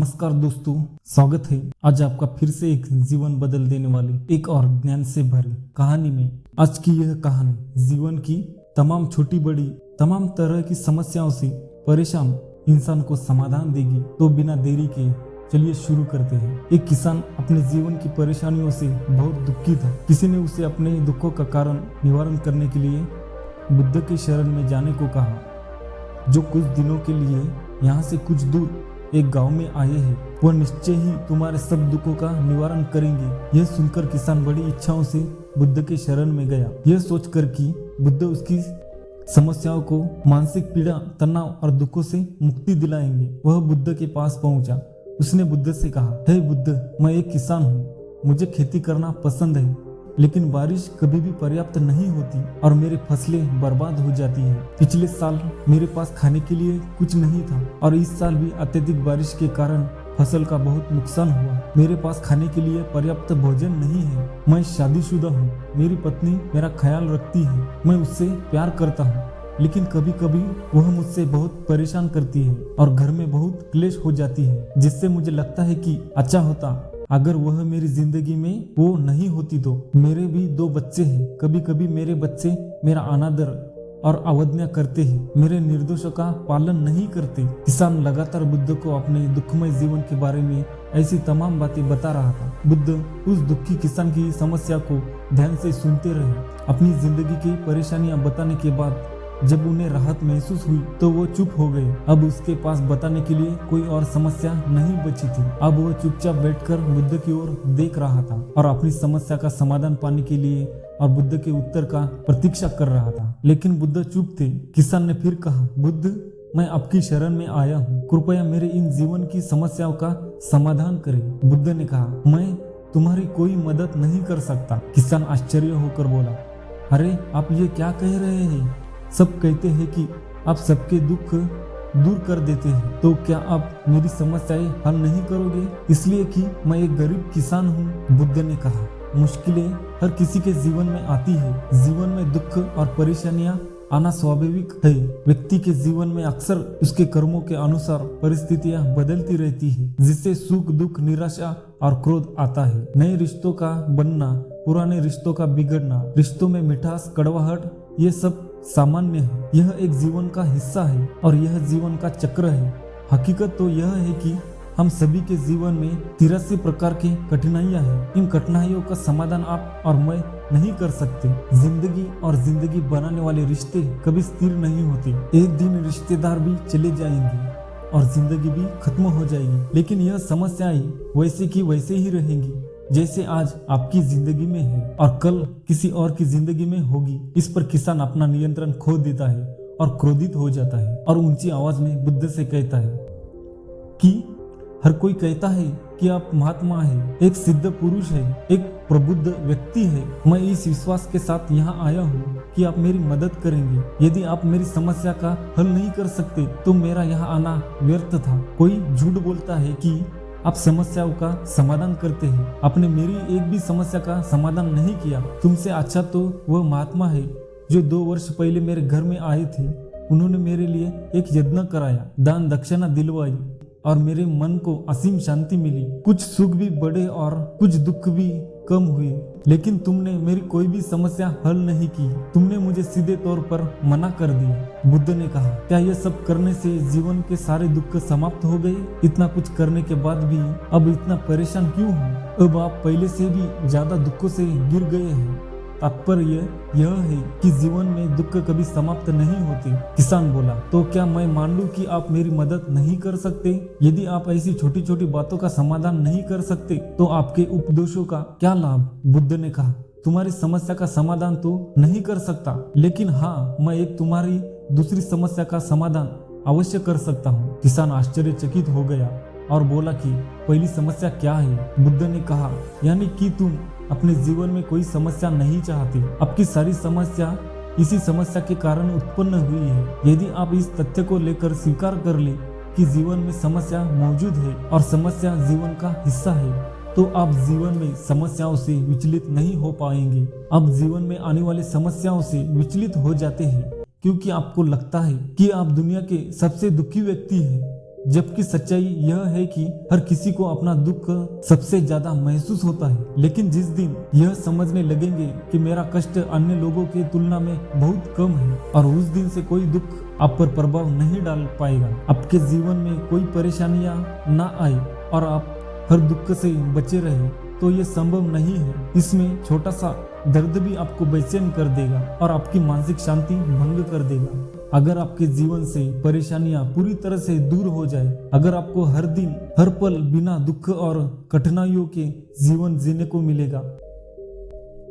नमस्कार दोस्तों, स्वागत है आज आपका फिर से एक जीवन बदल देने वाली एक और ज्ञान से भरी कहानी में। आज की यह कहानी जीवन की तमाम छोटी बड़ी तमाम तरह की समस्याओं से परेशान इंसान को समाधान देगी। तो बिना देरी के चलिए शुरू करते हैं। एक किसान अपने जीवन की परेशानियों से बहुत दुखी था। किसी ने उसे अपने दुखों का कारण निवारण करने के लिए बुद्ध की शरण में जाने को कहा, जो कुछ दिनों के लिए यहाँ से कुछ दूर एक गांव में आए हैं। वह निश्चय ही तुम्हारे सब दुखों का निवारण करेंगे। यह सुनकर किसान बड़ी इच्छाओं से बुद्ध के शरण में गया, यह सोचकर कि बुद्ध उसकी समस्याओं को, मानसिक पीड़ा, तनाव और दुखों से मुक्ति दिलाएंगे। वह बुद्ध के पास पहुंचा। उसने बुद्ध से कहा, हे बुद्ध, मैं एक किसान हूँ। मुझे खेती करना पसंद है, लेकिन बारिश कभी भी पर्याप्त नहीं होती और मेरी फसलें बर्बाद हो जाती हैं। पिछले साल मेरे पास खाने के लिए कुछ नहीं था और इस साल भी अत्यधिक बारिश के कारण फसल का बहुत नुकसान हुआ। मेरे पास खाने के लिए पर्याप्त भोजन नहीं है। मैं शादीशुदा हूँ। मेरी पत्नी मेरा ख्याल रखती है। मैं उससे प्यार करता हूँ, लेकिन कभी कभी वह मुझसे बहुत परेशान करती है और घर में बहुत क्लेश हो जाती है, जिससे मुझे लगता है कि अच्छा होता अगर वह मेरी जिंदगी में वो नहीं होती। तो मेरे भी 2 बच्चे हैं। कभी कभी मेरे बच्चे मेरा अनादर और अवज्ञा करते हैं, मेरे निर्देशों का पालन नहीं करते। किसान लगातार बुद्ध को अपने दुखमय जीवन के बारे में ऐसी तमाम बातें बता रहा था। बुद्ध उस दुखी किसान की समस्या को ध्यान से सुनते रहे। अपनी जिंदगी की परेशानियां बताने के बाद जब उन्हें राहत महसूस हुई तो वो चुप हो गए। अब उसके पास बताने के लिए कोई और समस्या नहीं बची थी। अब वो चुपचाप बैठकर बुद्ध की ओर देख रहा था और अपनी समस्या का समाधान पाने के लिए और बुद्ध के उत्तर का प्रतीक्षा कर रहा था। लेकिन बुद्ध चुप थे। किसान ने फिर कहा, बुद्ध, मैं आपकी शरण में आया हूँ। कृपया मेरे इन जीवन की समस्याओं का समाधान करें। बुद्ध ने कहा, मैं तुम्हारी कोई मदद नहीं कर सकता। किसान आश्चर्य होकर बोला, अरे आप ये क्या कह रहे हैं? सब कहते हैं कि आप सबके दुख दूर कर देते हैं, तो क्या आप मेरी समस्याएं हल नहीं करोगे? इसलिए कि मैं एक गरीब किसान हूँ। बुद्ध ने कहा, मुश्किलें हर किसी के जीवन में आती है। जीवन में दुख और परेशानियां आना स्वाभाविक है। व्यक्ति के जीवन में अक्सर उसके कर्मों के अनुसार परिस्थितियां बदलती रहती है, जिससे सुख, दुख, निराशा और क्रोध आता है। नए रिश्तों का बनना, पुराने रिश्तों का बिगड़ना, रिश्तों में मिठास, कड़वाहट, ये सब सामान्य है। यह एक जीवन का हिस्सा है और यह जीवन का चक्र है। हकीकत तो यह है कि हम सभी के जीवन में 83 प्रकार की कठिनाइयां हैं। इन कठिनाइयों का समाधान आप और मैं नहीं कर सकते। जिंदगी और जिंदगी बनाने वाले रिश्ते कभी स्थिर नहीं होते। एक दिन रिश्तेदार भी चले जाएंगे और जिंदगी भी खत्म हो जाएगी, लेकिन यह समस्याएं वैसे की वैसे ही रहेंगी जैसे आज आपकी जिंदगी में है और कल किसी और की जिंदगी में होगी। इस पर किसान अपना नियंत्रण खो देता है और क्रोधित हो जाता है और ऊंची आवाज में बुद्ध से कहता है कि हर कोई कहता है कि आप महात्मा है, एक सिद्ध पुरुष है, एक प्रबुद्ध व्यक्ति है। मैं इस विश्वास के साथ यहाँ आया हूँ कि आप मेरी मदद करेंगे। यदि आप मेरी समस्या का हल नहीं कर सकते तो मेरा यहाँ आना व्यर्थ था। कोई झूठ बोलता है कि आप समस्याओं का समाधान करते हैं। आपने मेरी एक भी समस्या का समाधान नहीं किया। तुमसे अच्छा तो वह महात्मा है जो 2 वर्ष पहले मेरे घर में आए थे। उन्होंने मेरे लिए एक यज्ञ कराया, दान दक्षिणा दिलवाई और मेरे मन को असीम शांति मिली। कुछ सुख भी बढ़े और कुछ दुख भी कम हुए, लेकिन तुमने मेरी कोई भी समस्या हल नहीं की। तुमने मुझे सीधे तौर पर मना कर दिया। बुद्ध ने कहा, क्या यह सब करने से जीवन के सारे दुख समाप्त हो गए? इतना कुछ करने के बाद भी अब इतना परेशान क्यों हो? अब आप पहले से भी ज्यादा दुखों से गिर गए हैं। तात्पर्य यह है कि जीवन में दुख कभी समाप्त नहीं होते। किसान बोला, तो क्या मैं मान लूं कि आप मेरी मदद नहीं कर सकते? यदि आप ऐसी छोटी छोटी बातों का समाधान नहीं कर सकते तो आपके उपदेशों का क्या लाभ? बुद्ध ने कहा, तुम्हारी समस्या का समाधान तो नहीं कर सकता, लेकिन हाँ, मैं एक तुम्हारी दूसरी समस्या का समाधान अवश्य कर सकता हूँ। किसान आश्चर्यचकित हो गया और बोला कि पहली समस्या क्या है? बुद्ध ने कहा, यानी कि तुम अपने जीवन में कोई समस्या नहीं चाहती। आपकी सारी समस्या इसी समस्या के कारण उत्पन्न हुई है। यदि आप इस तथ्य को लेकर स्वीकार कर ले कि जीवन में समस्या मौजूद है और समस्या जीवन का हिस्सा है, तो आप जीवन में समस्याओं से विचलित नहीं हो पाएंगे। आप जीवन में आने वाली समस्याओं से विचलित हो जाते हैं क्योंकि आपको लगता है कि आप दुनिया के सबसे दुखी व्यक्ति हैं। जबकि सच्चाई यह है कि हर किसी को अपना दुख सबसे ज्यादा महसूस होता है। लेकिन जिस दिन यह समझने लगेंगे कि मेरा कष्ट अन्य लोगों की तुलना में बहुत कम है, और उस दिन से कोई दुख आप पर प्रभाव नहीं डाल पाएगा, आपके जीवन में कोई परेशानियां ना आए और आप हर दुख से बचे रहे, तो ये संभव नहीं है। इसमें छोटा सा दर्द भी आपको बेचैन कर देगा और आपकी मानसिक शांति भंग कर देगा। अगर आपके जीवन से परेशानियां पूरी तरह से दूर हो जाए, अगर आपको हर दिन हर पल बिना दुख और कठिनाइयों के जीवन जीने को मिलेगा,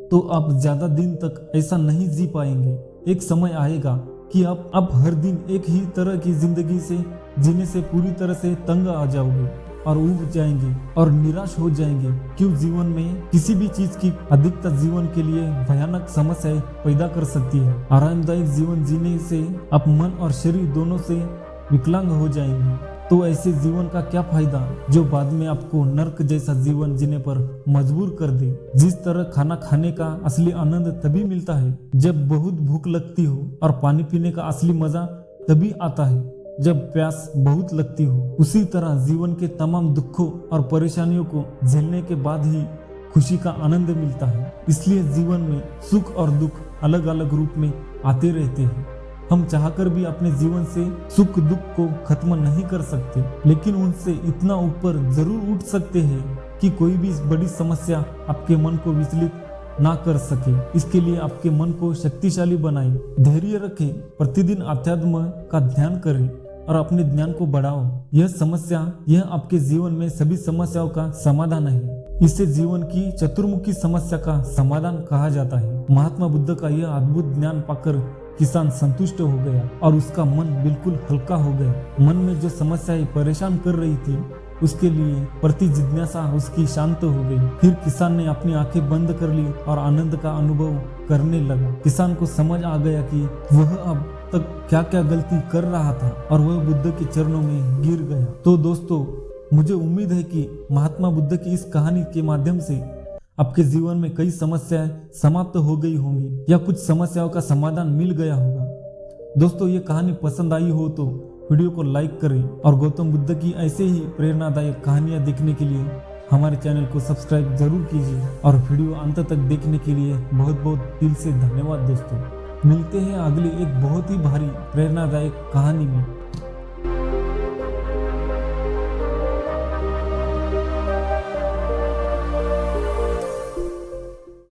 तो आप ज्यादा दिन तक ऐसा नहीं जी पाएंगे। एक समय आएगा कि आप हर दिन एक ही तरह की जिंदगी से जीने से पूरी तरह से तंग आ जाओगे और ऊब जाएंगे और निराश हो जाएंगे। क्यों जीवन में किसी भी चीज की अधिकता जीवन के लिए भयानक समस्याएं पैदा कर सकती है। आरामदायक जीवन जीने से आप मन और शरीर दोनों से विकलांग हो जाएंगे। तो ऐसे जीवन का क्या फायदा जो बाद में आपको नर्क जैसा जीवन जीने पर मजबूर कर दे। जिस तरह खाना खाने का असली आनंद तभी मिलता है जब बहुत भूख लगती हो, और पानी पीने का असली मजा तभी आता है जब प्यास बहुत लगती हो। उसी तरह जीवन के तमाम दुखों और परेशानियों को झेलने के बाद ही खुशी का आनंद मिलता है। इसलिए जीवन में सुख और दुख अलग अलग रूप में आते रहते हैं। हम चाहकर भी अपने जीवन से सुख दुख को खत्म नहीं कर सकते, लेकिन उनसे इतना ऊपर जरूर उठ सकते हैं कि कोई भी बड़ी समस्या आपके मन को विचलित ना कर सके। इसके लिए आपके मन को शक्तिशाली बनाएं, धैर्य रखें, प्रतिदिन अध्यात्म का ध्यान करें और अपने ज्ञान को बढ़ाओ। यह आपके जीवन में सभी समस्याओं का समाधान है। इसे जीवन की चतुर्मुखी समस्या का समाधान कहा जाता है। महात्मा बुद्ध का यह अद्भुत ज्ञान पाकर किसान संतुष्ट हो गया और उसका मन बिल्कुल हल्का हो गया। मन में जो समस्याएं परेशान कर रही थी, उसके लिए प्रति जिज्ञासा उसकी शांत हो गई। फिर किसान ने अपनी आंखें बंद कर ली और आनंद का अनुभव करने लगा। किसान को समझ आ गया कि वह अब तक क्या क्या गलती कर रहा था और वह बुद्ध के चरणों में गिर गया। तो दोस्तों, मुझे उम्मीद है कि महात्मा बुद्ध की इस कहानी के माध्यम से आपके जीवन में कई समस्याएं समाप्त हो गई होंगी या कुछ समस्याओं का समाधान मिल गया होगा। दोस्तों, ये कहानी पसंद आई हो तो वीडियो को लाइक करें और गौतम बुद्ध की ऐसे ही प्रेरणादायक कहानियां देखने के लिए हमारे चैनल को सब्सक्राइब जरूर कीजिए। और वीडियो अंत तक देखने के लिए बहुत बहुत दिल से धन्यवाद। दोस्तों, मिलते हैं अगली एक बहुत ही भारी प्रेरणादायक कहानी में।